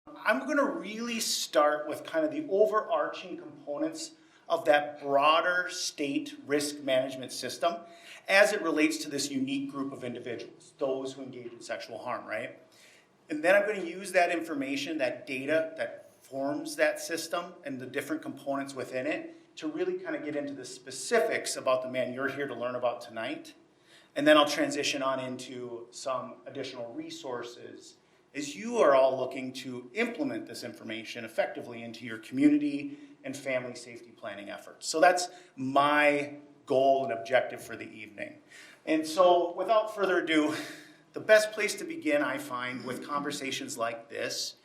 I'm going to really start with kind of the overarching components of that broader state risk management system as it relates to this unique group of individuals, those who engage in sexual harm, right? And then I'm going to use that information, that data that forms that system and the different components within it to really kind of get into the specifics about the man you're here to learn about tonight. And then I'll transition on into some additional resources as you are all looking to implement this information effectively into your community and family safety planning efforts. So that's my goal and objective for the evening. And so without further ado, the best place to begin, I find, with conversations like this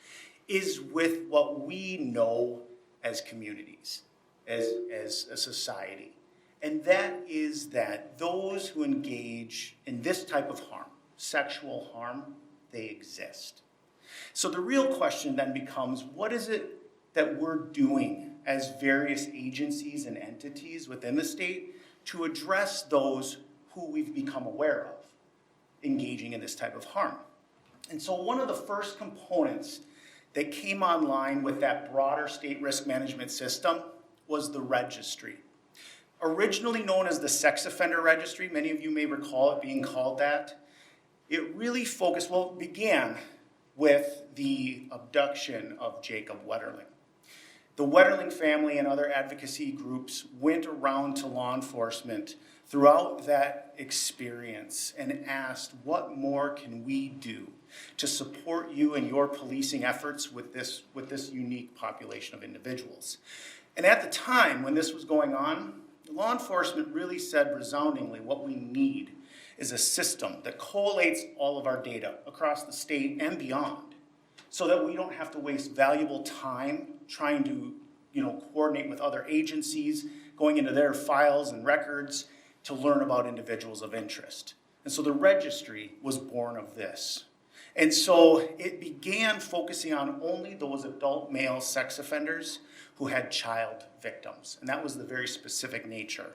is with what we know as communities, as a society. And that is that those who engage in this type of harm, sexual harm, they exist. So the real question then becomes, what is it that we're doing as various agencies and entities within the state to address those who we've become aware of engaging in this type of harm? And so one of the first components that came online with that broader state risk management system was the registry. Originally known as the Sex Offender Registry, many of you may recall it being called that. It really focused, well, it began with the abduction of Jacob Wetterling. The Wetterling family and other advocacy groups went around to law enforcement throughout that experience and asked, what more can we do to support you in your policing efforts with this unique population of individuals? And at the time when this was going on, law enforcement really said resoundingly, what we need is a system that collates all of our data across the state and beyond so that we don't have to waste valuable time trying to coordinate with other agencies, going into their files and records to learn about individuals of interest. And so the registry was born of this. And so it began focusing on only those adult male sex offenders who had child victims. And that was the very specific nature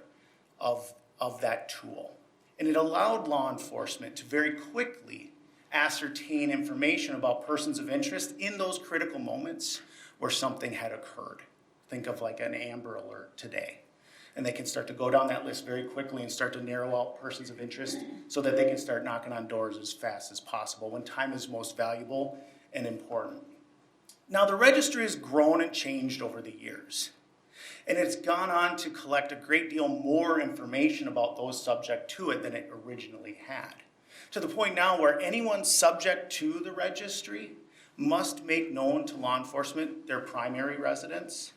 of that tool. And it allowed law enforcement to very quickly ascertain information about persons of interest in those critical moments where something had occurred. Think of like an Amber Alert today. And they can start to go down that list very quickly and start to narrow out persons of interest so that they can start knocking on doors as fast as possible when time is most valuable and important. Now, the registry has grown and changed over the years. And it's gone on to collect a great deal more information about those subject to it than it originally had. To the point now where anyone subject to the registry must make known to law enforcement their primary residence,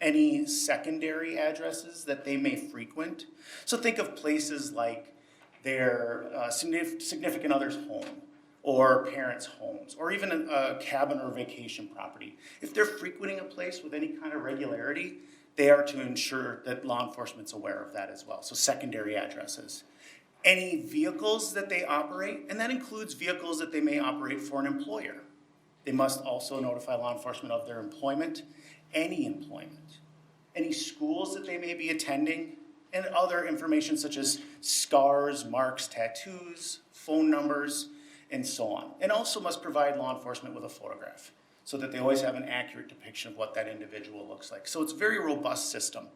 any secondary addresses that they may frequent. So think of places like their significant other's home or parents' homes, or even a cabin or vacation property. If they're frequenting a place with any kind of regularity, they are to ensure that law enforcement's aware of that as well. So secondary addresses. Any vehicles that they operate, and that includes vehicles that they may operate for an employer. They must also notify law enforcement of their employment, any schools that they may be attending, and other information such as scars, marks, tattoos, phone numbers, and so on. And also must provide law enforcement with a photograph so that they always have an accurate depiction of what that individual looks like. So it's a very robust system.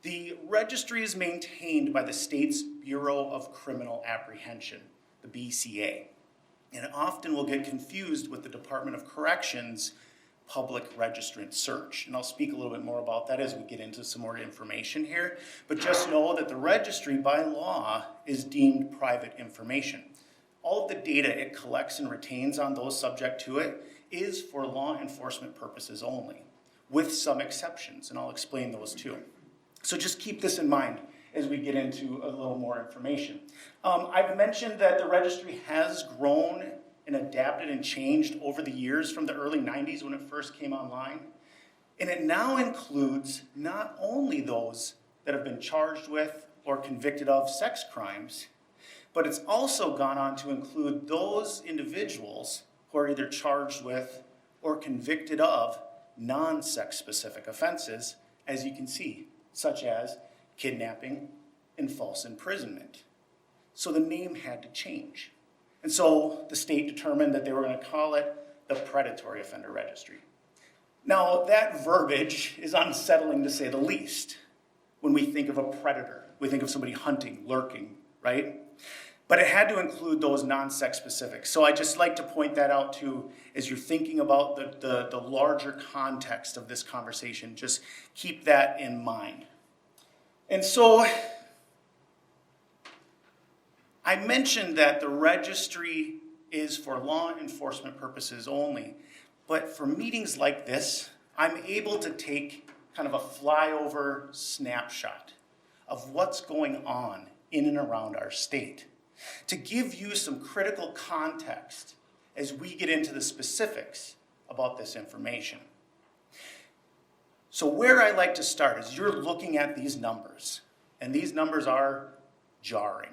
The registry is maintained by the state's Bureau of Criminal Apprehension, the BCA, and it often will get confused with the Department of Corrections public registrant search. And I'll speak a little bit more about that as we get into some more information here. But just know that the registry by law is deemed private information. All of the data it collects and retains on those subject to it is for law enforcement purposes only, with some exceptions, and I'll explain those too. So just keep this in mind as we get into a little more information. I've mentioned that the registry has grown and adapted and changed over the years from the early 90s when it first came online. And it now includes not only those that have been charged with or convicted of sex crimes, but it's also gone on to include those individuals who are either charged with or convicted of non-sex specific offenses, as you can see, such as kidnapping and false imprisonment. So the name had to change. And so the state determined that they were going to call it the Predatory Offender Registry. Now, that verbiage is unsettling to say the least. When we think of a predator, we think of somebody hunting, lurking, right? But it had to include those non-sex specifics. So I just like to point that out too, as you're thinking about the larger context of this conversation. Just keep that in mind. And so I mentioned that the registry is for law enforcement purposes only. But for meetings like this, I'm able to take kind of a flyover snapshot of what's going on in and around our state, to give you some critical context as we get into the specifics about this information. So where I like to start is you're looking at these numbers, and these numbers are jarring.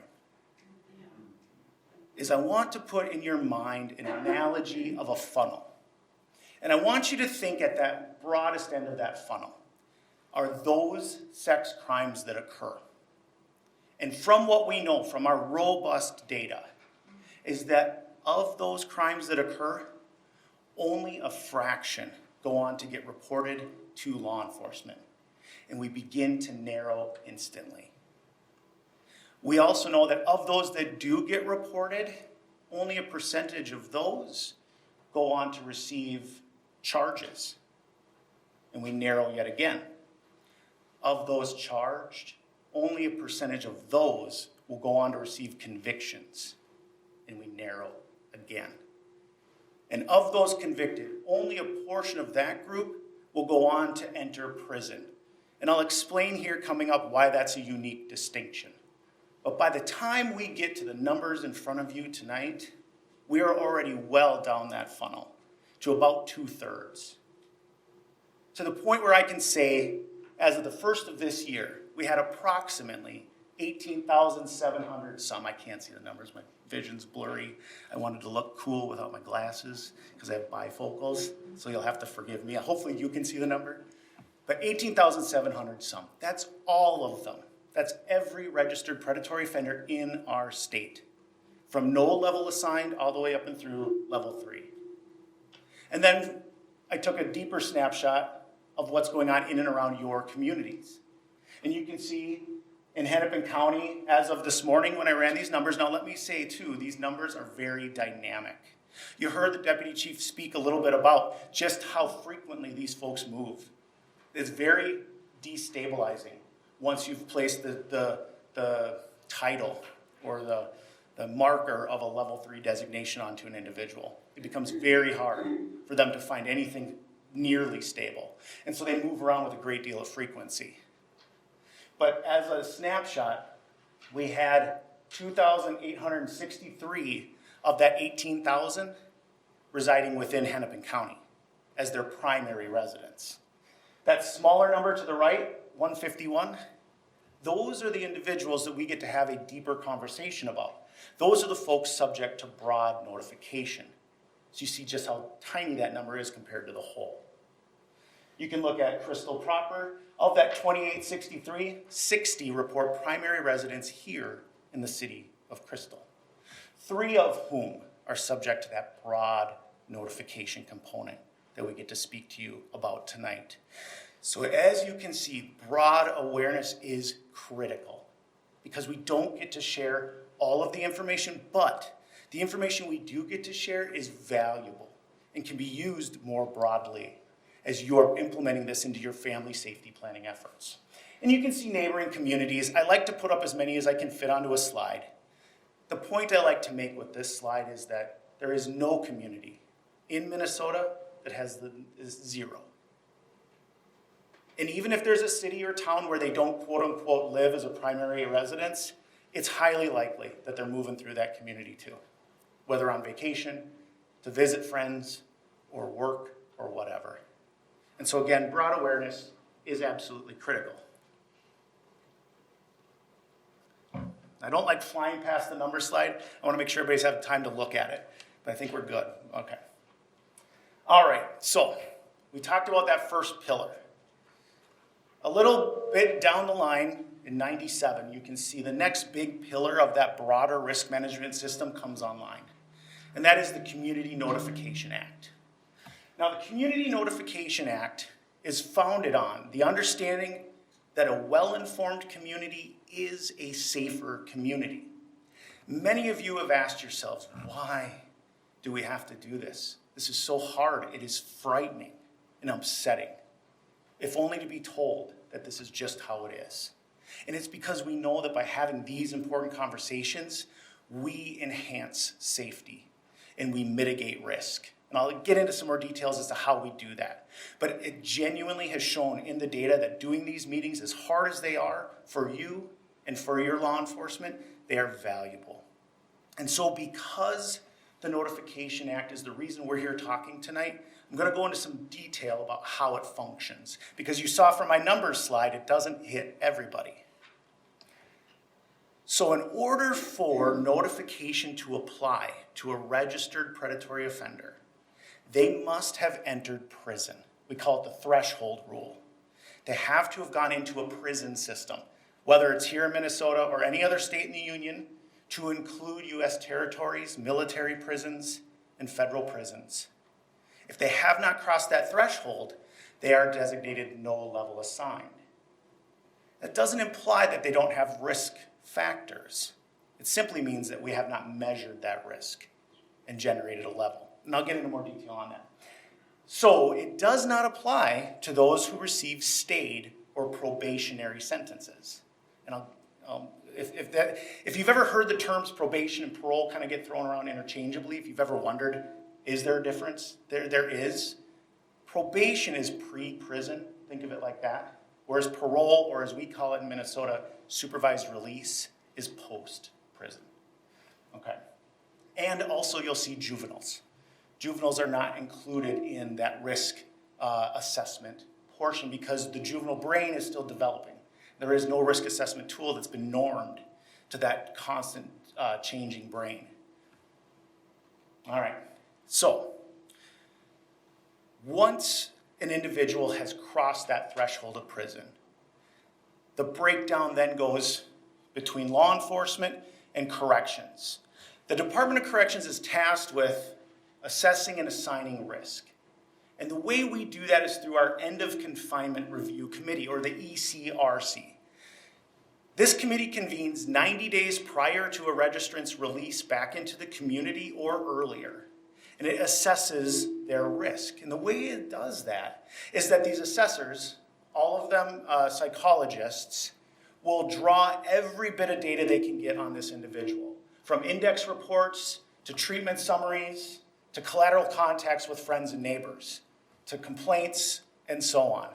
Is I want to put in your mind an analogy of a funnel. And I want you to think at that broadest end of that funnel are those sex crimes that occur. And from what we know, from our robust data, is that of those crimes that occur, only a fraction go on to get reported to law enforcement. And we begin to narrow instantly. We also know that of those that do get reported, only a percentage of those go on to receive charges. And we narrow yet again. Of those charged, only a percentage of those will go on to receive convictions. And we narrow again. And of those convicted, only a portion of that group will go on to enter prison. And I'll explain here coming up why that's a unique distinction. But by the time we get to the numbers in front of you tonight, we are already well down that funnel to about 2/3. To the point where I can say, as of the first of this year, we had approximately 18,700 some. I can't see the numbers. My vision's blurry. I wanted to look cool without my glasses because I have bifocals, so you'll have to forgive me. Hopefully you can see the number. But 18,700 some. That's all of them. That's every registered predatory offender in our state, from no level assigned all the way up and through level 3. And then I took a deeper snapshot of what's going on in and around your communities. And you can see in Hennepin County, as of this morning when I ran these numbers, now let me say too, these numbers are very dynamic. You heard the Deputy Chief speak a little bit about just how frequently these folks move. It's very destabilizing once you've placed the title or the marker of a level 3 designation onto an individual. It becomes very hard for them to find anything nearly stable. And so they move around with a great deal of frequency. But as a snapshot, we had 2,863 of that 18,000 residing within Hennepin County as their primary residence. That smaller number to the right, 151, those are the individuals that we get to have a deeper conversation about. Those are the folks subject to broad notification. So you see just how tiny that number is compared to the whole. You can look at Crystal proper. Of that 2,863, 60 report primary residence here in the city of Crystal. 3 of whom are subject to that broad notification component that we get to speak to you about tonight. So as you can see, broad awareness is critical because we don't get to share all of the information, but the information we do get to share is valuable and can be used more broadly as you're implementing this into your family safety planning efforts. And you can see neighboring communities. I like to put up as many as I can fit onto a slide. The point I like to make with this slide is that there is no community in Minnesota that is 0. And even if there's a city or town where they don't quote unquote live as a primary residence, it's highly likely that they're moving through that community too, whether on vacation, to visit friends, or work, or whatever. And so again, broad awareness is absolutely critical. I don't like flying past the number slide. I want to make sure everybody's had time to look at it, but I think we're good. Okay. All right, so we talked about that first pillar. A little bit down the line in 97, you can see the next big pillar of that broader risk management system comes online. And that is the Community Notification Act. Now, the Community Notification Act is founded on the understanding that a well-informed community is a safer community. Many of you have asked yourselves, why do we have to do this? This is so hard. It is frightening and upsetting, if only to be told that this is just how it is. And it's because we know that by having these important conversations, we enhance safety and we mitigate risk. And I'll get into some more details as to how we do that. But it genuinely has shown in the data that doing these meetings, as hard as they are for you and for your law enforcement, they are valuable. And so because the Notification Act is the reason we're here talking tonight, I'm going to go into some detail about how it functions. Because you saw from my numbers slide, it doesn't hit everybody. So in order for notification to apply to a registered predatory offender, they must have entered prison. We call it the threshold rule. They have to have gone into a prison system, whether it's here in Minnesota or any other state in the union, to include U.S. territories, military prisons, and federal prisons. If they have not crossed that threshold, they are designated no level assigned. That doesn't imply that they don't have risk factors. It simply means that we have not measured that risk and generated a level. And I'll get into more detail on that. So it does not apply to those who receive stayed or probationary sentences. And if you've ever heard the terms probation and parole kind of get thrown around interchangeably, if you've ever wondered, is there a difference? There is. Probation is pre-prison, think of it like that. Whereas parole, or as we call it in Minnesota, supervised release, is post-prison. Okay. And also you'll see juveniles. Juveniles are not included in that risk assessment portion because the juvenile brain is still developing. There is no risk assessment tool that's been normed to that constant changing brain. All right, so once an individual has crossed that threshold of prison, the breakdown then goes between law enforcement and corrections. The Department of Corrections is tasked with assessing and assigning risk. And the way we do that is through our End of Confinement Review Committee, or the ECRC. This committee convenes 90 days prior to a registrant's release back into the community or earlier. And it assesses their risk. And the way it does that is that these assessors, all of them psychologists, will draw every bit of data they can get on this individual, from index reports to treatment summaries to collateral contacts with friends and neighbors, to complaints, and so on.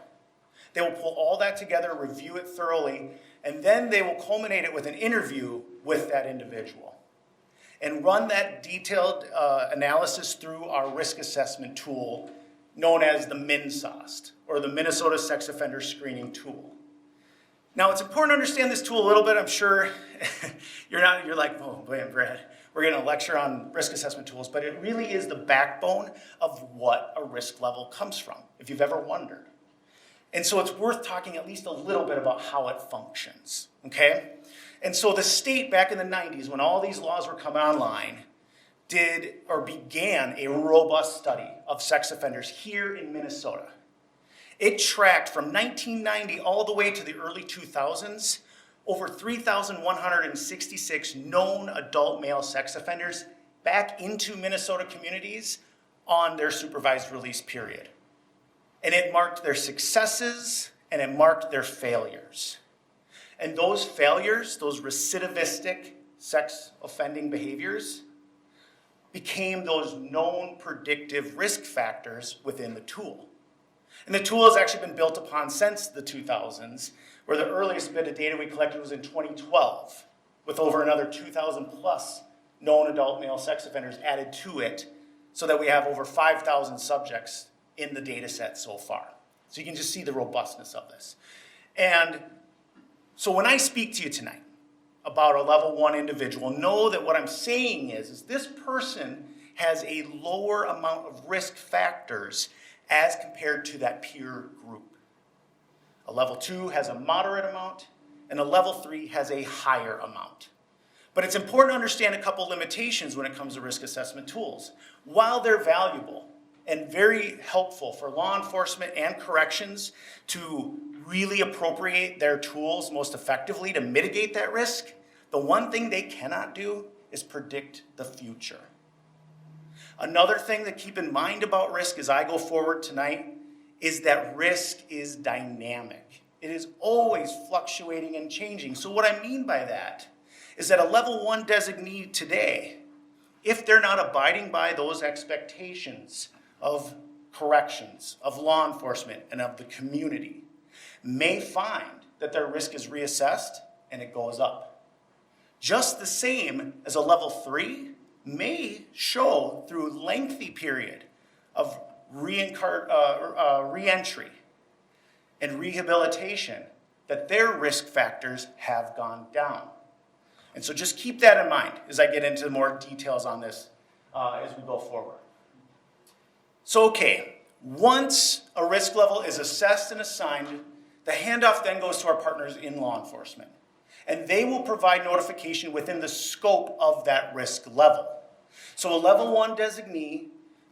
They will pull all that together, review it thoroughly, and then they will culminate it with an interview with that individual and run that detailed analysis through our risk assessment tool known as the MinSOST, or the Minnesota Sex Offender Screening Tool. Now, it's important to understand this tool a little bit. I'm sure you're like, oh, man, Brad, we're going to lecture on risk assessment tools, but it really is the backbone of what a risk level comes from, if you've ever wondered. And so it's worth talking at least a little bit about how it functions, okay? And so the state back in the 90s, when all these laws were coming online, began a robust study of sex offenders here in Minnesota. It tracked from 1990 all the way to the early 2000s, over 3,166 known adult male sex offenders back into Minnesota communities on their supervised release period. And it marked their successes and it marked their failures. And those failures, those recidivistic sex offending behaviors, became those known predictive risk factors within the tool. And the tool has actually been built upon since the 2000s, where the earliest bit of data we collected was in 2012, with over another 2,000 plus known adult male sex offenders added to it, so that we have over 5,000 subjects in the data set so far. So you can just see the robustness of this. And so when I speak to you tonight about a level 1 individual, know that what I'm saying is this person has a lower amount of risk factors as compared to that peer group. A level 2 has a moderate amount, and a level 3 has a higher amount. But it's important to understand a couple limitations when it comes to risk assessment tools. While they're valuable, and very helpful for law enforcement and corrections to really appropriate their tools most effectively to mitigate that risk, the one thing they cannot do is predict the future. Another thing to keep in mind about risk as I go forward tonight is that risk is dynamic. It is always fluctuating and changing. So what I mean by that is that a level 1 designee today, if they're not abiding by those expectations of corrections, of law enforcement, and of the community, may find that their risk is reassessed and it goes up. Just the same as a level 3 may show through lengthy period of re-entry and rehabilitation that their risk factors have gone down. And so just keep that in mind as I get into more details on this as we go forward. So, once a risk level is assessed and assigned, the handoff then goes to our partners in law enforcement. And they will provide notification within the scope of that risk level. So a level 1 designee,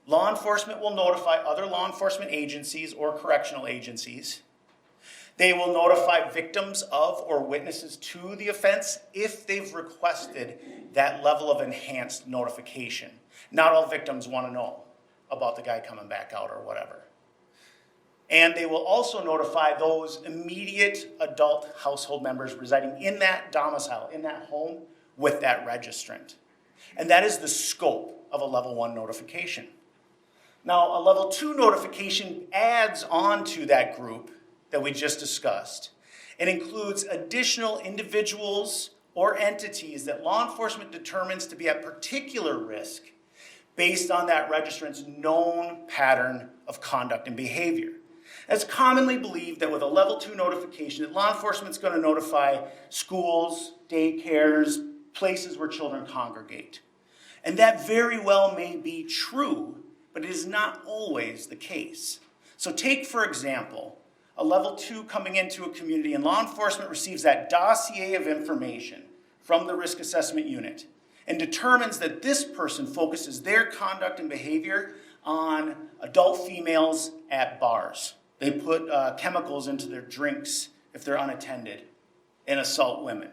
law enforcement will notify other law enforcement agencies or correctional agencies. They will notify victims of or witnesses to the offense if they've requested that level of enhanced notification. Not all victims want to know about the guy coming back out or whatever. And they will also notify those immediate adult household members residing in that domicile, in that home, with that registrant. And that is the scope of a level 1 notification. Now, a level 2 notification adds on to that group that we just discussed and includes additional individuals or entities that law enforcement determines to be at particular risk based on that registrant's known pattern of conduct and behavior. It's commonly believed that with a level 2 notification, that law enforcement is going to notify schools, daycares, places where children congregate. And that very well may be true, but it is not always the case. So take, for example, a level 2 coming into a community, and law enforcement receives that dossier of information from the risk assessment unit and determines that this person focuses their conduct and behavior on adult females at bars. They put chemicals into their drinks if they're unattended and assault women.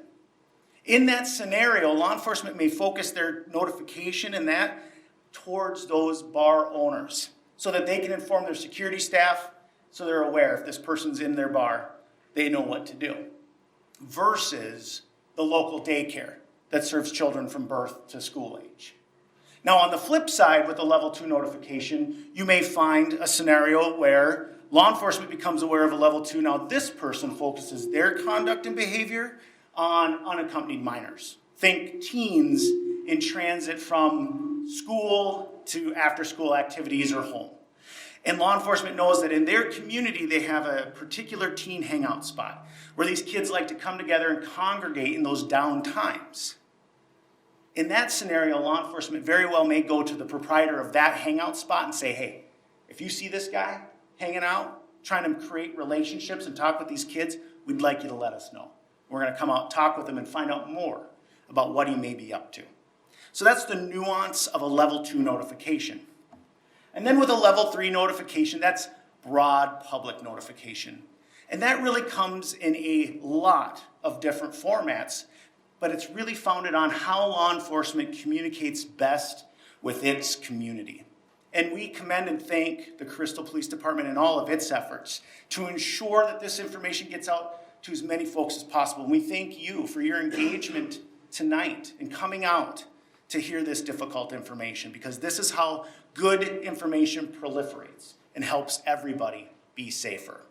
In that scenario, law enforcement may focus their notification in that towards those bar owners so that they can inform their security staff so they're aware if this person's in their bar, they know what to do. Versus the local daycare that serves children from birth to school age. Now, on the flip side, with a level 2 notification, you may find a scenario where law enforcement becomes aware of a level 2. Now, this person focuses their conduct and behavior on unaccompanied minors. Think teens in transit from school to after-school activities or home. And law enforcement knows that in their community, they have a particular teen hangout spot where these kids like to come together and congregate in those down times. In that scenario, law enforcement very well may go to the proprietor of that hangout spot and say, hey, if you see this guy hanging out, trying to create relationships and talk with these kids, we'd like you to let us know. We're going to come out, talk with him, and find out more about what he may be up to. So that's the nuance of a level 2 notification. And then with a level 3 notification, that's broad public notification. And that really comes in a lot of different formats, but it's really founded on how law enforcement communicates best with its community. And we commend and thank the Crystal Police Department and all of its efforts to ensure that this information gets out to as many folks as possible. And we thank you for your engagement tonight and coming out to hear this difficult information, because this is how good information proliferates and helps everybody be safer.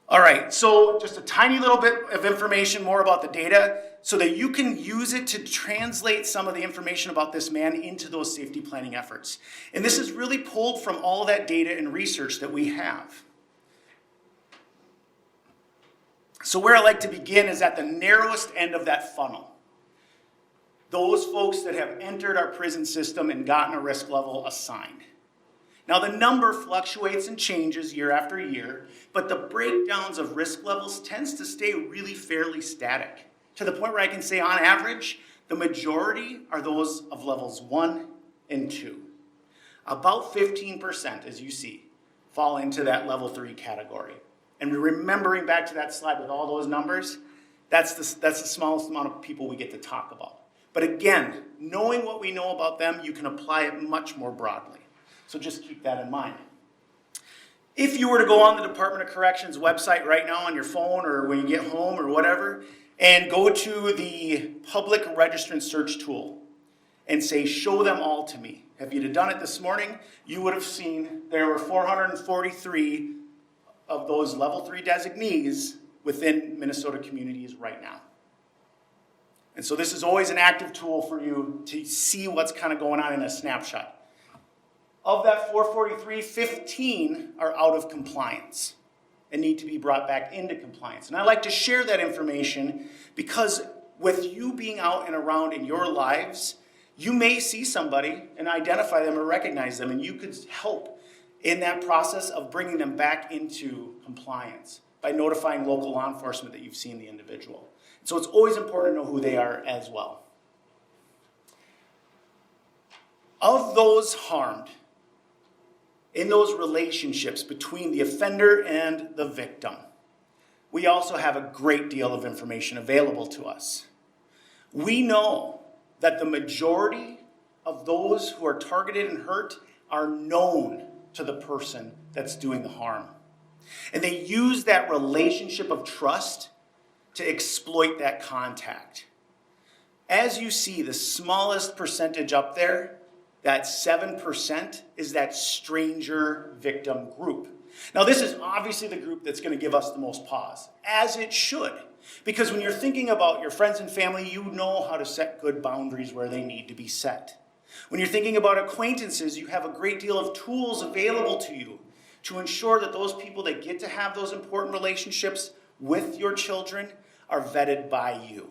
All right, so just a tiny little bit of information more about the data so that you can use it to translate some of the information about this man into those safety planning efforts. And this is really pulled from all that data and research that we have. So where I like to begin is at the narrowest end of that funnel. Those folks that have entered our prison system and gotten a risk level assigned. Now, the number fluctuates and changes year after year, but the breakdowns of risk levels tends to stay really fairly static, to the point where I can say, on average, the majority are those of levels 1 and 2. About 15%, as you see, fall into that level 3 category. And remembering back to that slide with all those numbers, that's the smallest amount of people we get to talk about. But again, knowing what we know about them, you can apply it much more broadly. So just keep that in mind. If you were to go on the Department of Corrections website right now on your phone or when you get home or whatever, and go to the public registrant search tool and say, show them all to me. If you'd have done it this morning, you would have seen there were 443 of those level 3 designees within Minnesota communities right now. And so this is always an active tool for you to see what's kind of going on in a snapshot. Of that 443, 15 are out of compliance and need to be brought back into compliance. And I like to share that information because with you being out and around in your lives, you may see somebody and identify them or recognize them, and you could help in that process of bringing them back into compliance by notifying local law enforcement that you've seen the individual. So it's always important to know who they are as well. Of those harmed, in those relationships between the offender and the victim, we also have a great deal of information available to us. We know that the majority of those who are targeted and hurt are known to the person that's doing the harm. And they use that relationship of trust to exploit that contact. As you see, the smallest percentage up there, that 7%, is that stranger victim group. Now, this is obviously the group that's going to give us the most pause, as it should. Because when you're thinking about your friends and family, you know how to set good boundaries where they need to be set. When you're thinking about acquaintances, you have a great deal of tools available to you to ensure that those people that get to have those important relationships with your children are vetted by you.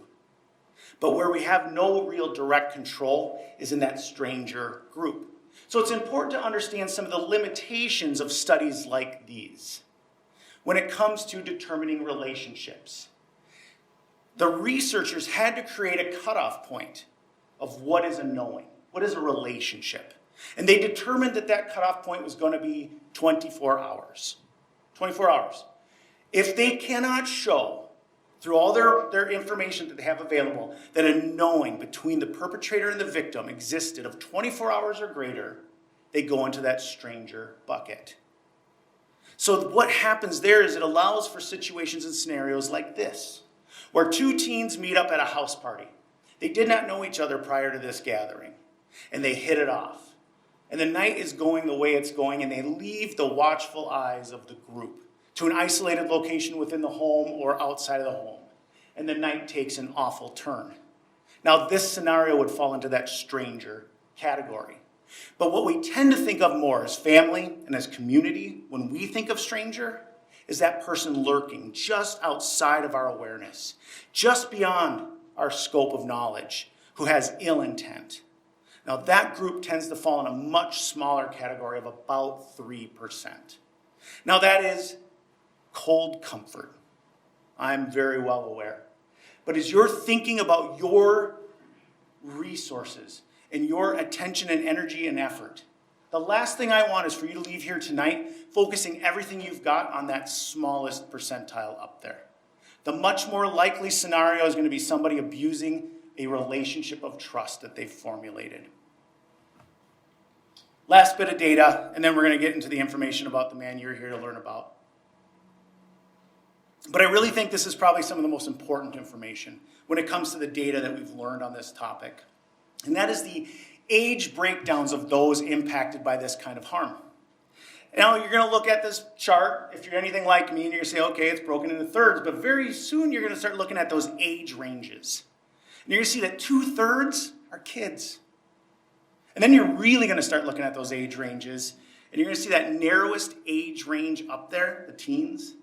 But where we have no real direct control is in that stranger group. So it's important to understand some of the limitations of studies like these when it comes to determining relationships. The researchers had to create a cutoff point of what is a knowing, what is a relationship. And they determined that that cutoff point was going to be 24 hours. 24 hours. If they cannot show through all their information that they have available, that a knowing between the perpetrator and the victim existed of 24 hours or greater, they go into that stranger bucket. So what happens there is it allows for situations and scenarios like this, where two teens meet up at a house party. They did not know each other prior to this gathering, and they hit it off. And the night is going the way it's going, and they leave the watchful eyes of the group to an isolated location within the home or outside of the home. And the night takes an awful turn. Now, this scenario would fall into that stranger category. But what we tend to think of more as family and as community, when we think of stranger, is that person lurking just outside of our awareness, just beyond our scope of knowledge, who has ill intent. Now, that group tends to fall in a much smaller category of about 3%. Now, that is cold comfort. I'm very well aware. But as you're thinking about your resources and your attention and energy and effort, the last thing I want is for you to leave here tonight focusing everything you've got on that smallest percentile up there. The much more likely scenario is going to be somebody abusing a relationship of trust that they've formulated. Last bit of data, and then we're going to get into the information about the man you're here to learn about. But I really think this is probably some of the most important information when it comes to the data that we've learned on this topic. And that is the age breakdowns of those impacted by this kind of harm. Now, you're going to look at this chart, if you're anything like me, and you're going to say, okay, it's broken into thirds. But very soon, you're going to start looking at those age ranges. And you're going to see that 2/3 are kids. And then you're really going to start looking at those age ranges. And you're going to see that narrowest age range up there, the teens,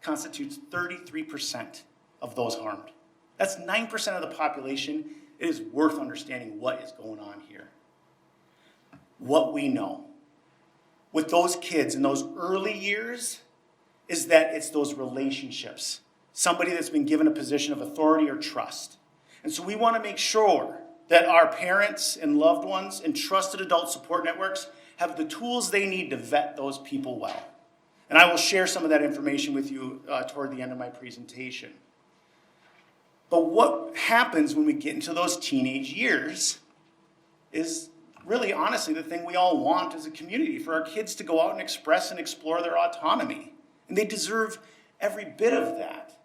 constitutes 33% of those harmed. That's 9% of the population. It is worth understanding what is going on here. What we know with those kids in those early years is that it's those relationships, somebody that's been given a position of authority or trust. And so we want to make sure that our parents and loved ones and trusted adult support networks have the tools they need to vet those people well. And I will share some of that information with you toward the end of my presentation. But what happens when we get into those teenage years is really, honestly, the thing we all want as a community, for our kids to go out and express and explore their autonomy. And they deserve every bit of that.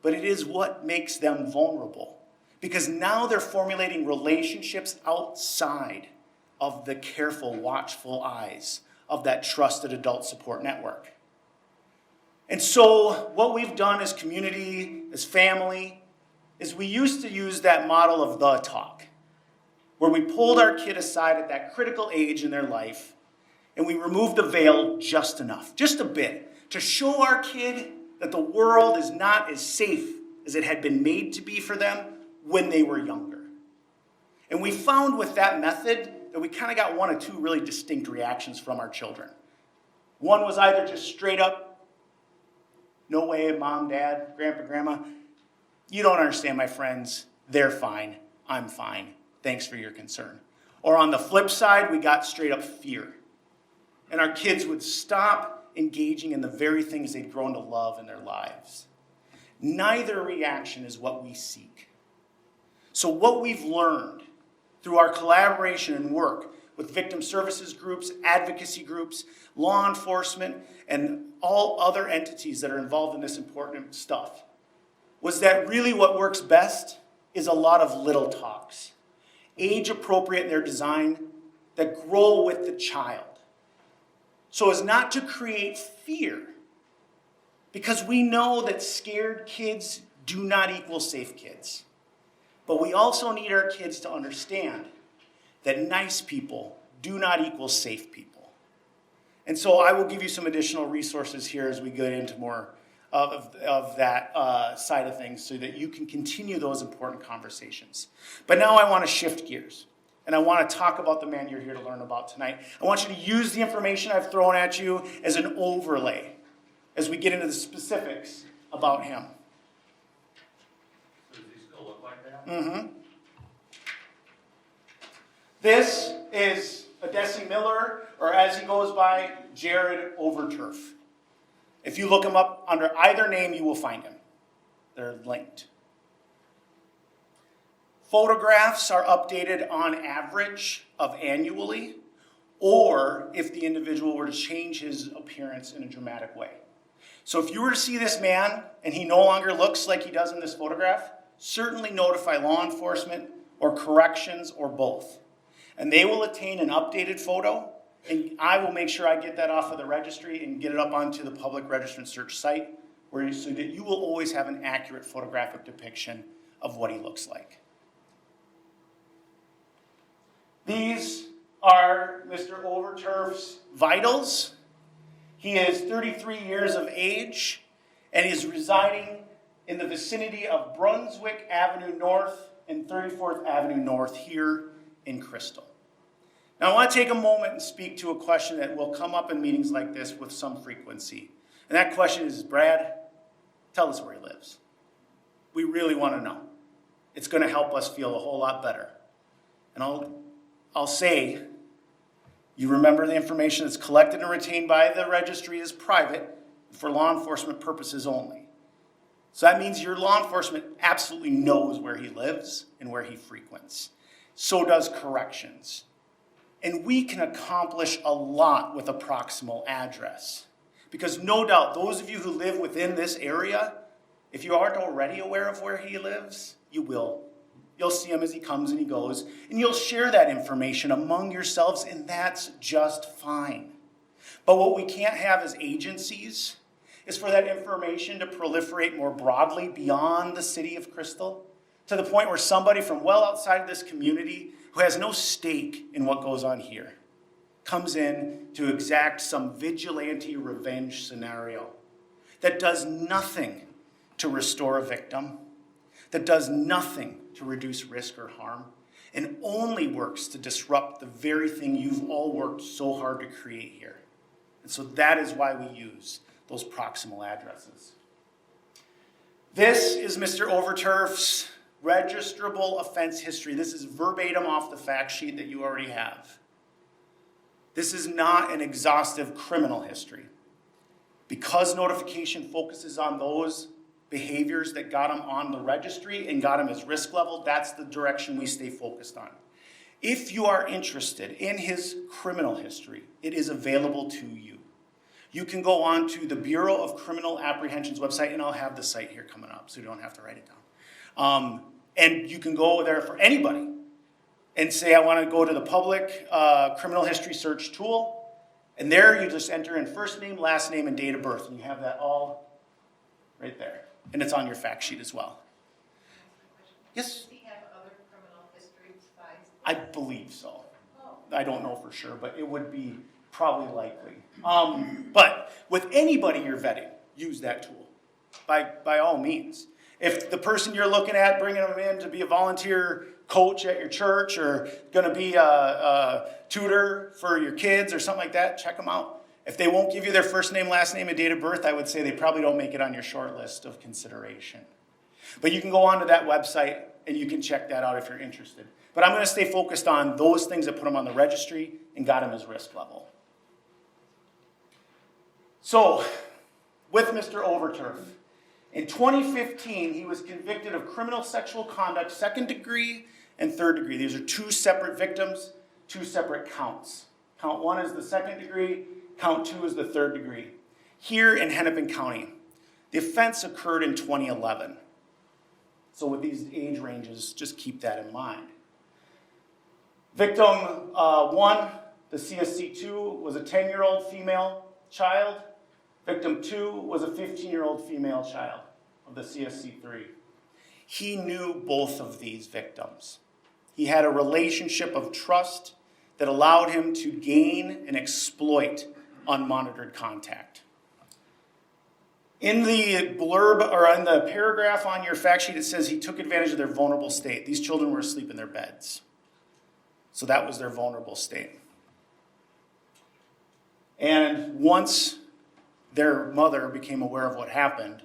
But it is what makes them vulnerable. Because now they're formulating relationships outside of the careful, watchful eyes of that trusted adult support network. And so what we've done as community, as family, is we used to use that model of the talk, where we pulled our kid aside at that critical age in their life, and we removed the veil just enough, just a bit, to show our kid that the world is not as safe as it had been made to be for them when they were younger. And we found with that method that we kind of got one of two really distinct reactions from our children. One was either just straight up, no way, mom, dad, grandpa, grandma, you don't understand my friends, they're fine, I'm fine, thanks for your concern. Or on the flip side, we got straight up fear. And our kids would stop engaging in the very things they'd grown to love in their lives. Neither reaction is what we seek. So what we've learned through our collaboration and work with victim services groups, advocacy groups, law enforcement, and all other entities that are involved in this important stuff, was that really what works best is a lot of little talks, age appropriate in their design, that grow with the child, so as not to create fear, because we know that scared kids do not equal safe kids. But we also need our kids to understand that nice people do not equal safe people. And so I will give you some additional resources here as we get into more of that side of things so that you can continue those important conversations. But now I want to shift gears, and I want to talk about the man you're here to learn about tonight. I want you to use the information I've thrown at you as an overlay as we get into the specifics about him. So does he still look like that? Mm-hmm. This is Odesse Miller, or as he goes by, Jared Overturf. If you look him up under either name, you will find him. They're linked. Photographs are updated on average of annually, or if the individual were to change his appearance in a dramatic way. So if you were to see this man and he no longer looks like he does in this photograph, certainly notify law enforcement or corrections or both. And they will obtain an updated photo, and I will make sure I get that off of the registry and get it up onto the public register and search site, so that you will always have an accurate photographic depiction of what he looks like. These are Mr. Overturf's vitals. He is 33 years of age and is residing in the vicinity of Brunswick Avenue North and 34th Avenue North here in Crystal. Now I want to take a moment and speak to a question that will come up in meetings like this with some frequency. And that question is, Brad, tell us where he lives. We really want to know. It's going to help us feel a whole lot better. And I'll say, you remember the information that's collected and retained by the registry is private for law enforcement purposes only. So that means your law enforcement absolutely knows where he lives and where he frequents. So does corrections. And we can accomplish a lot with a proximal address. Because no doubt, those of you who live within this area, if you aren't already aware of where he lives, you will. You'll see him as he comes and he goes, and you'll share that information among yourselves, and that's just fine. But what we can't have as agencies is for that information to proliferate more broadly beyond the city of Crystal, to the point where somebody from well outside of this community who has no stake in what goes on here comes in to exact some vigilante revenge scenario that does nothing to restore a victim, that does nothing to reduce risk or harm, and only works to disrupt the very thing you've all worked so hard to create here. And so that is why we use those proximal addresses. This is Mr. Overturf's registrable offense history. This is verbatim off the fact sheet that you already have. This is not an exhaustive criminal history. Because notification focuses on those behaviors that got him on the registry and got him his risk level, that's the direction we stay focused on. If you are interested in his criminal history, it is available to you. You can go on to the Bureau of Criminal Apprehension's website, and I'll have the site here coming up so you don't have to write it down. And you can go there for anybody and say, I want to go to the public criminal history search tool. And there you just enter in first name, last name, and date of birth. And you have that all right there. And it's on your fact sheet as well. Yes? Does he have other criminal history besides? I believe so. Oh. I don't know for sure, but it would be probably likely. But with anybody you're vetting, use that tool by all means. If the person you're looking at, bringing them in to be a volunteer coach at your church or going to be a tutor for your kids or something like that, check them out. If they won't give you their first name, last name, and date of birth, I would say they probably don't make it on your short list of consideration. But you can go onto that website and you can check that out if you're interested. But I'm going to stay focused on those things that put him on the registry and got him his risk level. So, with Mr. Overturf, in 2015, he was convicted of criminal sexual conduct, second degree and third degree. These are two separate victims, two separate counts. Count 1 is the second degree, count 2 is the third degree. Here in Hennepin County, the offense occurred in 2011. So with these age ranges, just keep that in mind. Victim 1, the CSC2, was a 10-year-old female child. Victim 2 was a 15-year-old female child of the CSC3. He knew both of these victims. He had a relationship of trust that allowed him to gain and exploit unmonitored contact. In the blurb, or in the paragraph on your fact sheet, it says he took advantage of their vulnerable state. These children were asleep in their beds. So that was their vulnerable state. And once their mother became aware of what happened,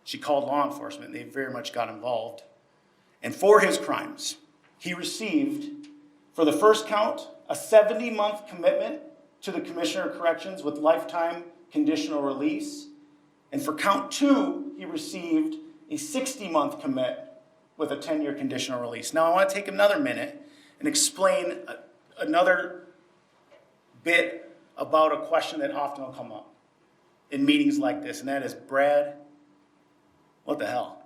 she called law enforcement. They very much got involved. And for his crimes, he received, for the first count, a 70-month commitment to the Commissioner of Corrections with lifetime conditional release. And for count 2, he received a 60-month commit with a 10-year conditional release. Now, I want to take another minute and explain another bit about a question that often will come up in meetings like this, and that is, Brad, what the hell?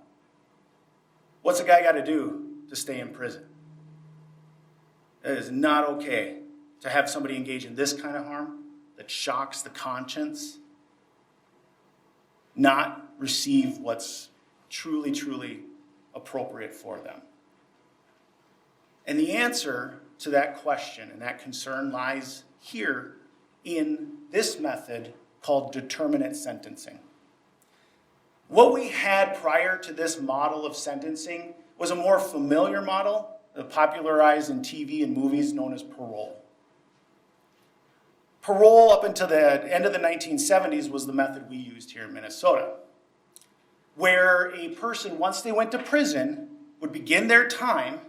What's a guy got to do to stay in prison? It is not okay to have somebody engage in this kind of harm that shocks the conscience, not receive what's truly, truly appropriate for them. And the answer to that question and that concern lies here in this method called determinate sentencing. What we had prior to this model of sentencing was a more familiar model, popularized in TV and movies, known as parole. Parole, up until the end of the 1970s, was the method we used here in Minnesota, where a person, once they went to prison, would begin their time,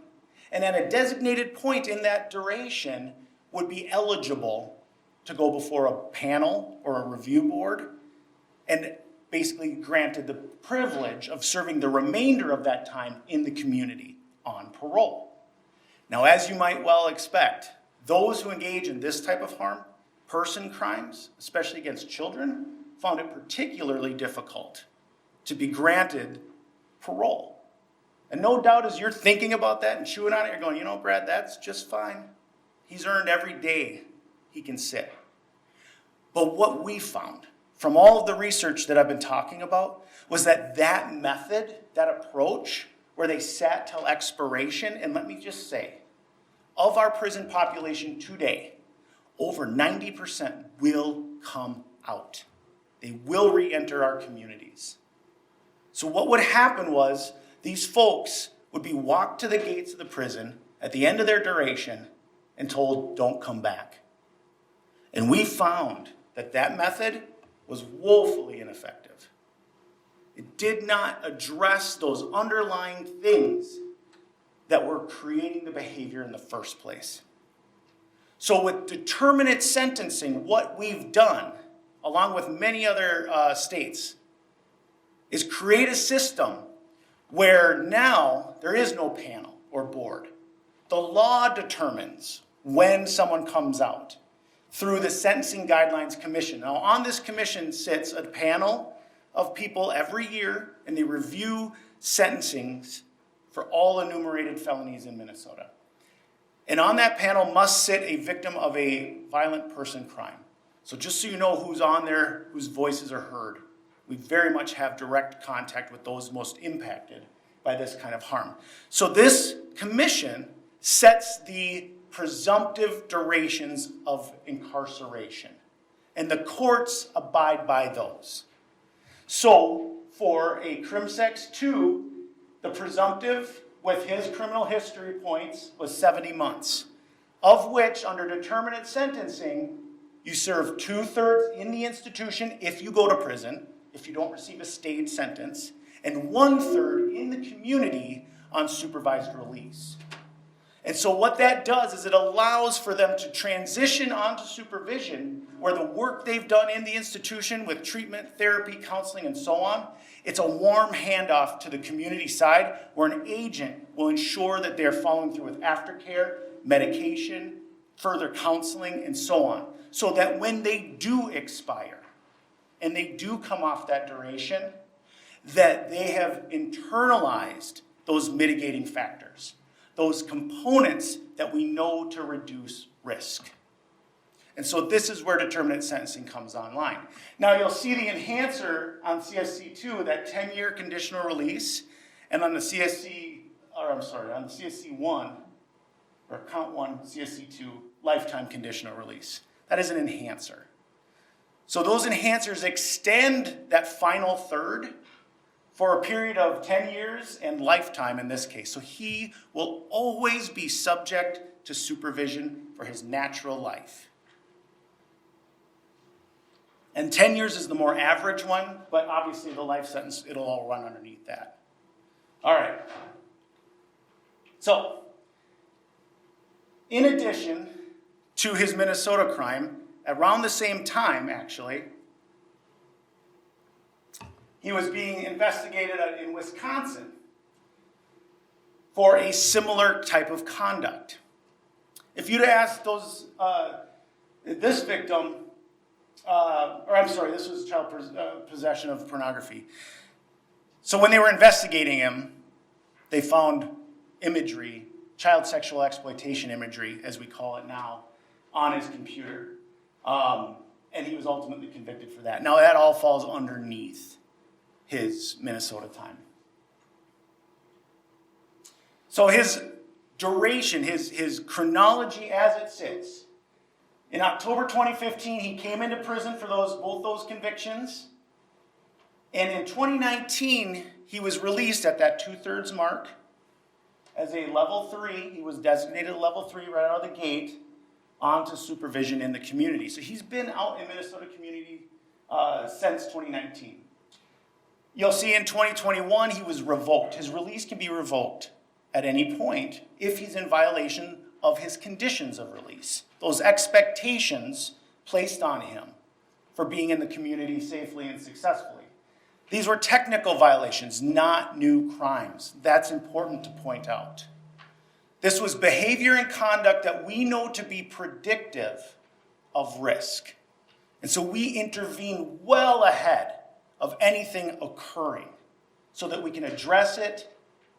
and at a designated point in that duration, would be eligible to go before a panel or a review board, and basically granted the privilege of serving the remainder of that time in the community on parole. Now, as you might well expect, those who engage in this type of harm, person crimes, especially against children, found it particularly difficult to be granted parole. And no doubt as you're thinking about that and chewing on it, you're going, you know, Brad, that's just fine. He's earned every day he can sit. But what we found from all of the research that I've been talking about was that that method, that approach, where they sat till expiration, and let me just say, of our prison population today, over 90% will come out. They will re-enter our communities. So what would happen was these folks would be walked to the gates of the prison at the end of their duration and told, don't come back. And we found that that method was woefully ineffective. It did not address those underlying things that were creating the behavior in the first place. So with determinate sentencing, what we've done, along with many other states, is create a system where now there is no panel or board. The law determines when someone comes out through the Sentencing Guidelines Commission. Now, on this commission sits a panel of people every year, and they review sentencings for all enumerated felonies in Minnesota. And on that panel must sit a victim of a violent person crime. So just so you know who's on there, whose voices are heard, we very much have direct contact with those most impacted by this kind of harm. So this commission sets the presumptive durations of incarceration, and the courts abide by those. So for a Crimsex 2, the presumptive with his criminal history points was 70 months, of which under determinate sentencing, you serve 2/3 in the institution if you go to prison, if you don't receive a stayed sentence, and 1/3 in the community on supervised release. And so what that does is it allows for them to transition onto supervision, where the work they've done in the institution with treatment, therapy, counseling, and so on, it's a warm handoff to the community side where an agent will ensure that they're following through with aftercare, medication, further counseling, and so on. So that when they do expire and they do come off that duration, that they have internalized those mitigating factors, those components that we know to reduce risk. And so this is where determinate sentencing comes online. Now you'll see the enhancer on CSC2, that 10-year conditional release, and on the on the CSC1, or count 1, CSC2, lifetime conditional release. That is an enhancer. So those enhancers extend that final third for a period of 10 years and lifetime in this case. So he will always be subject to supervision for his natural life. And 10 years is the more average one, but obviously the life sentence, it'll all run underneath that. All right. So, in addition to his Minnesota crime, around the same time, actually, he was being investigated in Wisconsin for a similar type of conduct. If you'd asked this victim, this was child possession of pornography. So when they were investigating him, they found imagery, child sexual exploitation imagery, as we call it now, on his computer. And he was ultimately convicted for that. Now that all falls underneath his Minnesota time. So his duration, his chronology as it sits. In October 2015, he came into prison for both those convictions. And in 2019, he was released at that 2/3 mark as a level 3. He was designated a level 3 right out of the gate onto supervision in the community. So he's been out in Minnesota community since 2019. You'll see in 2021, he was revoked. His release can be revoked at any point if he's in violation of his conditions of release, those expectations placed on him for being in the community safely and successfully. These were technical violations, not new crimes. That's important to point out. This was behavior and conduct that we know to be predictive of risk. And so we intervene well ahead of anything occurring so that we can address it,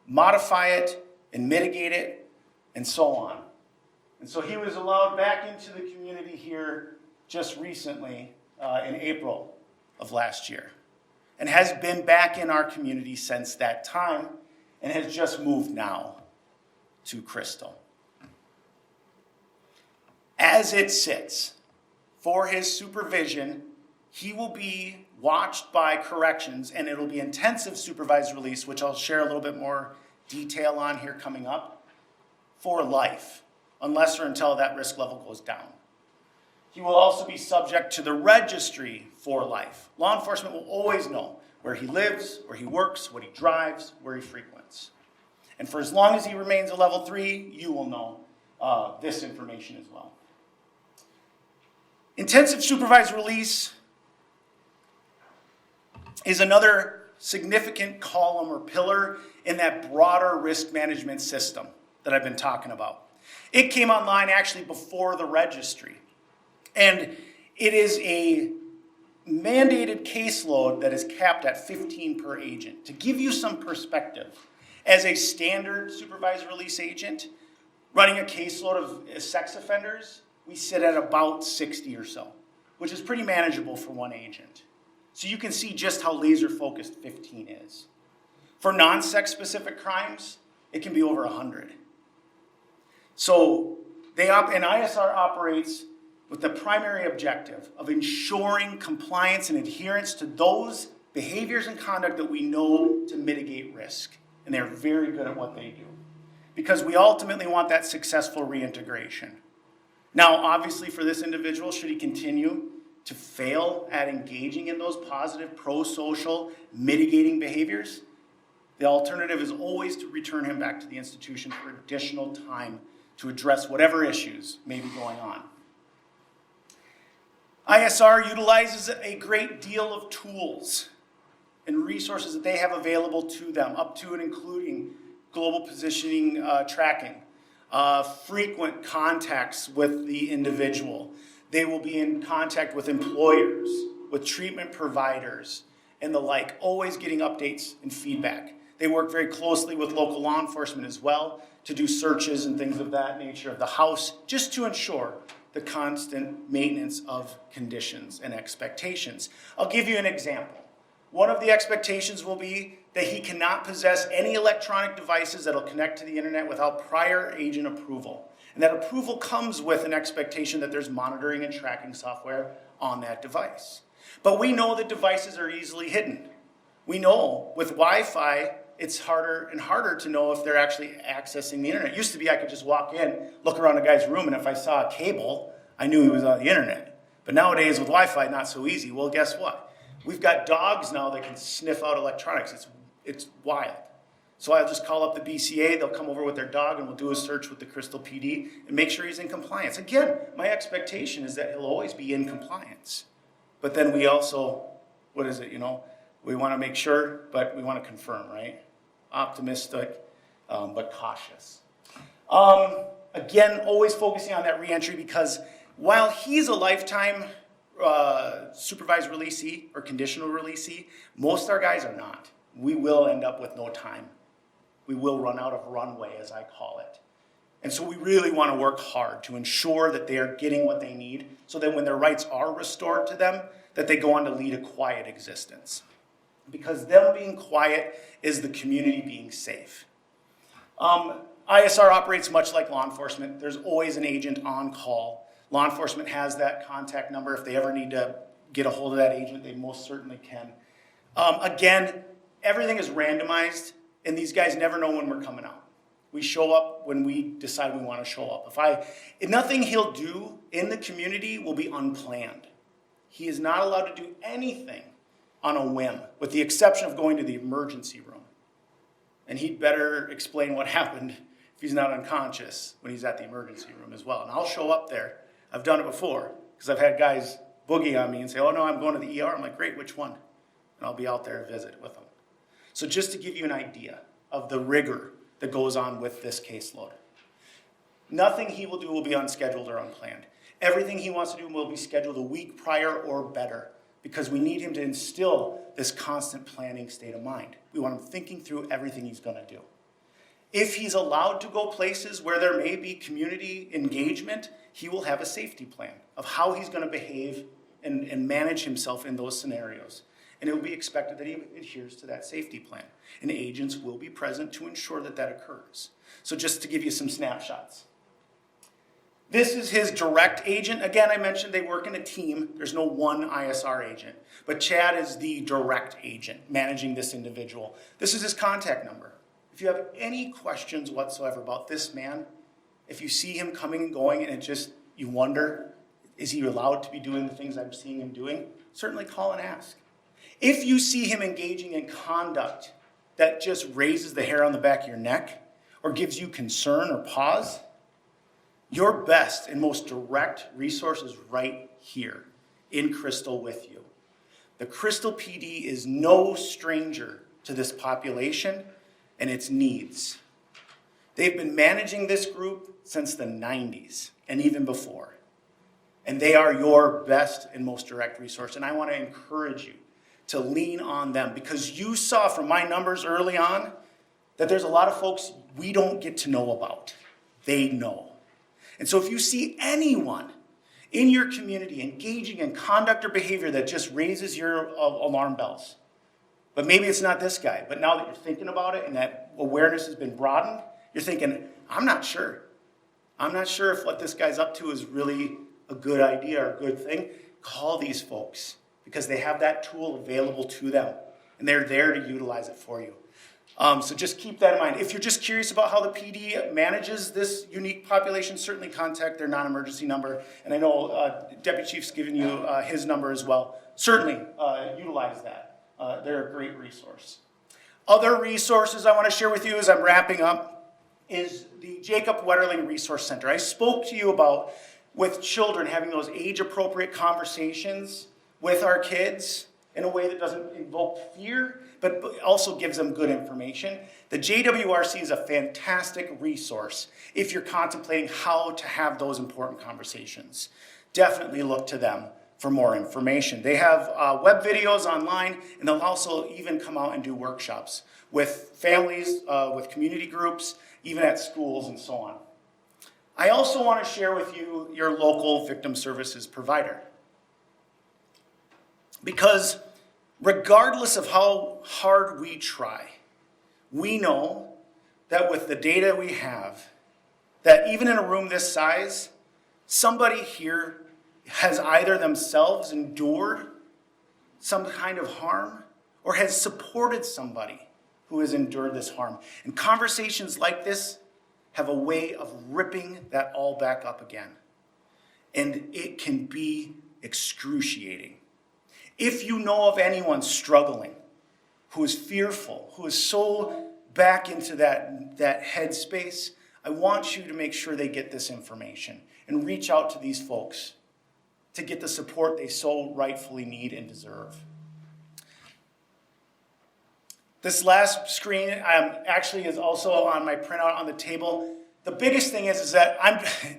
modify it, and mitigate it, and so on. And so he was allowed back into the community here just recently in April of last year, and has been back in our community since that time, and has just moved now to Crystal. As it sits, for his supervision, he will be watched by corrections, and it'll be intensive supervised release, which I'll share a little bit more detail on here coming up, for life, unless or until that risk level goes down. He will also be subject to the registry for life. Law enforcement will always know where he lives, where he works, what he drives, where he frequents. And for as long as he remains a level 3, you will know this information as well. Intensive supervised release is another significant column or pillar in that broader risk management system that I've been talking about. It came online actually before the registry. And it is a mandated caseload that is capped at 15 per agent. To give you some perspective, as a standard supervised release agent, running a caseload of sex offenders, we sit at about 60 or so, which is pretty manageable for one agent. So you can see just how laser focused 15 is. For non-sex specific crimes, it can be over 100. So and ISR operates with the primary objective of ensuring compliance and adherence to those behaviors and conduct that we know to mitigate risk. And they're very good at what they do, because we ultimately want that successful reintegration. Now, obviously, for this individual, should he continue to fail at engaging in those positive, pro-social, mitigating behaviors, the alternative is always to return him back to the institution for additional time to address whatever issues may be going on. ISR utilizes a great deal of tools and resources that they have available to them, up to and including global positioning tracking, frequent contacts with the individual. They will be in contact with employers, with treatment providers, and the like, always getting updates and feedback. They work very closely with local law enforcement as well to do searches and things of that nature of the house, just to ensure the constant maintenance of conditions and expectations. I'll give you an example. One of the expectations will be that he cannot possess any electronic devices that will connect to the internet without prior agent approval. And that approval comes with an expectation that there's monitoring and tracking software on that device. But we know that devices are easily hidden. We know with Wi-Fi, it's harder and harder to know if they're actually accessing the internet. It used to be I could just walk in, look around a guy's room, and if I saw a cable, I knew he was on the internet. But nowadays with Wi-Fi, not so easy. Well, guess what? We've got dogs now that can sniff out electronics. It's wild. So I'll just call up the BCA, they'll come over with their dog, and we'll do a search with the Crystal PD and make sure he's in compliance. Again, my expectation is that he'll always be in compliance. But then we also, we want to make sure, but we want to confirm, right? Optimistic, but cautious. Again, always focusing on that reentry, because while he's a lifetime supervised releasee or conditional releasee, most of our guys are not. We will end up with no time. We will run out of runway, as I call it. And so we really want to work hard to ensure that they are getting what they need, so that when their rights are restored to them, that they go on to lead a quiet existence. Because them being quiet is the community being safe. ISR operates much like law enforcement. There's always an agent on call. Law enforcement has that contact number. If they ever need to get a hold of that agent, they most certainly can. Again, everything is randomized, and these guys never know when we're coming out. We show up when we decide we want to show up. Nothing he'll do in the community will be unplanned. He is not allowed to do anything on a whim, with the exception of going to the emergency room. And he'd better explain what happened if he's not unconscious when he's at the emergency room as well. And I'll show up there. I've done it before, because I've had guys boogie on me and say, oh no, I'm going to the ER. I'm like, great, which one? And I'll be out there to visit with them. So just to give you an idea of the rigor that goes on with this caseload. Nothing he will do will be unscheduled or unplanned. Everything he wants to do will be scheduled a week prior or better, because we need him to instill this constant planning state of mind. We want him thinking through everything he's going to do. If he's allowed to go places where there may be community engagement, he will have a safety plan of how he's going to behave and manage himself in those scenarios. And it will be expected that he adheres to that safety plan. And agents will be present to ensure that that occurs. So just to give you some snapshots. This is his direct agent. Again, I mentioned they work in a team. There's no one ISR agent. But Chad is the direct agent managing this individual. This is his contact number. If you have any questions whatsoever about this man, if you see him coming and going and you wonder, is he allowed to be doing the things I'm seeing him doing? Certainly call and ask. If you see him engaging in conduct that just raises the hair on the back of your neck or gives you concern or pause, your best and most direct resource is right here in Crystal with you. The Crystal PD is no stranger to this population and its needs. They've been managing this group since the 90s and even before. And they are your best and most direct resource. And I want to encourage you to lean on them, because you saw from my numbers early on that there's a lot of folks we don't get to know about. They know. And so if you see anyone in your community engaging in conduct or behavior that just raises your alarm bells, but maybe it's not this guy, but now that you're thinking about it and that awareness has been broadened, you're thinking, I'm not sure. I'm not sure if what this guy's up to is really a good idea or a good thing. Call these folks, because they have that tool available to them, and they're there to utilize it for you. So just keep that in mind. If you're just curious about how the PD manages this unique population, certainly contact their non-emergency number. And I know Deputy Chief's given you his number as well. Certainly utilize that. They're a great resource. Other resources I want to share with you as I'm wrapping up is the Jacob Wetterling Resource Center. I spoke to you about, with children, having those age-appropriate conversations with our kids in a way that doesn't invoke fear, but also gives them good information. The JWRC is a fantastic resource if you're contemplating how to have those important conversations. Definitely look to them for more information. They have web videos online, and they'll also even come out and do workshops with families, with community groups, even at schools and so on. I also want to share with you your local victim services provider. Because regardless of how hard we try, we know that with the data we have, that even in a room this size, somebody here has either themselves endured some kind of harm or has supported somebody who has endured this harm. And conversations like this have a way of ripping that all back up again. And it can be excruciating. If you know of anyone struggling, who is fearful, who is so back into that headspace, I want you to make sure they get this information and reach out to these folks to get the support they so rightfully need and deserve. This last screen actually is also on my printout on the table. The biggest thing is that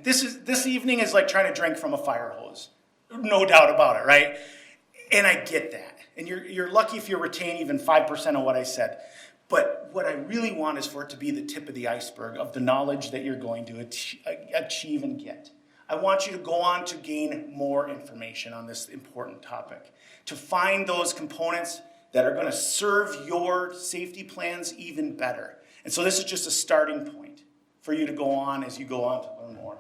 this evening is like trying to drink from a fire hose. No doubt about it, right? And I get that. And you're lucky if you retain even 5% of what I said. But what I really want is for it to be the tip of the iceberg of the knowledge that you're going to achieve and get. I want you to go on to gain more information on this important topic, to find those components that are going to serve your safety plans even better. And so this is just a starting point for you to go on as you go on to learn more.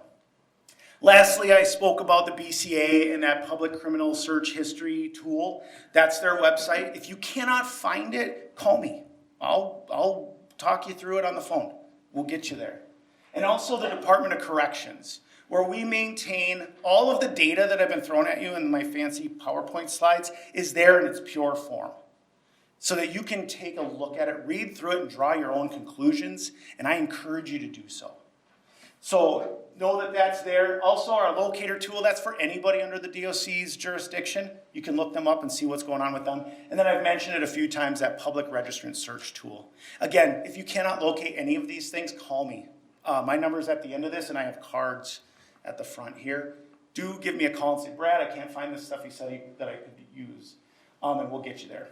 Lastly, I spoke about the BCA and that public criminal search history tool. That's their website. If you cannot find it, call me. I'll talk you through it on the phone. We'll get you there. And also the Department of Corrections, where we maintain all of the data that I've been throwing at you in my fancy PowerPoint slides is there in its pure form, so that you can take a look at it, read through it, and draw your own conclusions, and I encourage you to do so. So know that that's there. Also, our locator tool, that's for anybody under the DOC's jurisdiction. You can look them up and see what's going on with them. And then I've mentioned it a few times, that public registrant search tool. Again, if you cannot locate any of these things, call me. My number's at the end of this, and I have cards at the front here. Do give me a call and say, Brad, I can't find this stuff you said that I could use. And we'll get you there.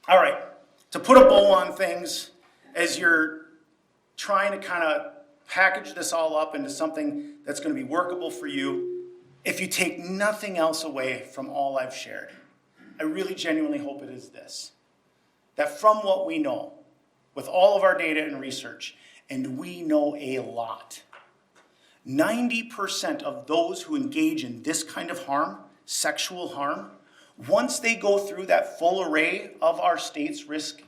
All right, to put a bow on things, as you're trying to kind of package this all up into something that's going to be workable for you, if you take nothing else away from all I've shared, I really genuinely hope it is this: that from what we know, with all of our data and research, and we know a lot, 90% of those who engage in this kind of harm, sexual harm, once they go through that full array of our state's risk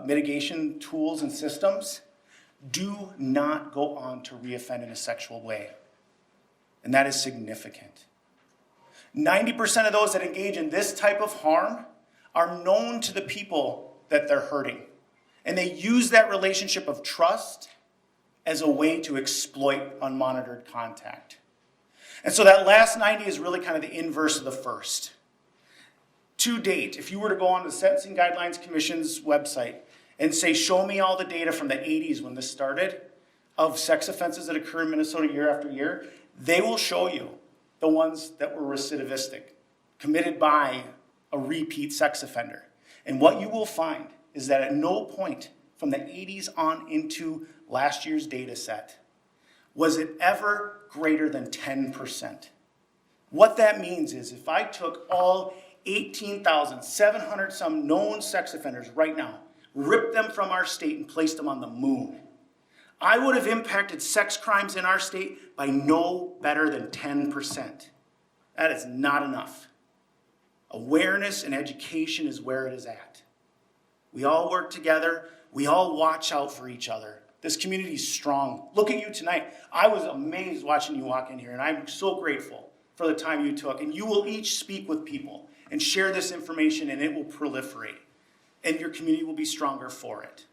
mitigation tools and systems, do not go on to reoffend in a sexual way. And that is significant. 90% of those that engage in this type of harm are known to the people that they're hurting. And they use that relationship of trust as a way to exploit unmonitored contact. And so that last 90 is really kind of the inverse of the first. To date, if you were to go on the Sentencing Guidelines Commission's website and say, show me all the data from the 80s when this started of sex offenses that occur in Minnesota year after year, they will show you the ones that were recidivistic, committed by a repeat sex offender. And what you will find is that at no point from the 80s on into last year's data set was it ever greater than 10%. What that means is if I took all 18,700 some known sex offenders right now, ripped them from our state and placed them on the moon, I would have impacted sex crimes in our state by no better than 10%. That is not enough. Awareness and education is where it is at. We all work together. We all watch out for each other. This community is strong. Look at you tonight. I was amazed watching you walk in here, and I'm so grateful for the time you took. And you will each speak with people and share this information, and it will proliferate. And your community will be stronger for it.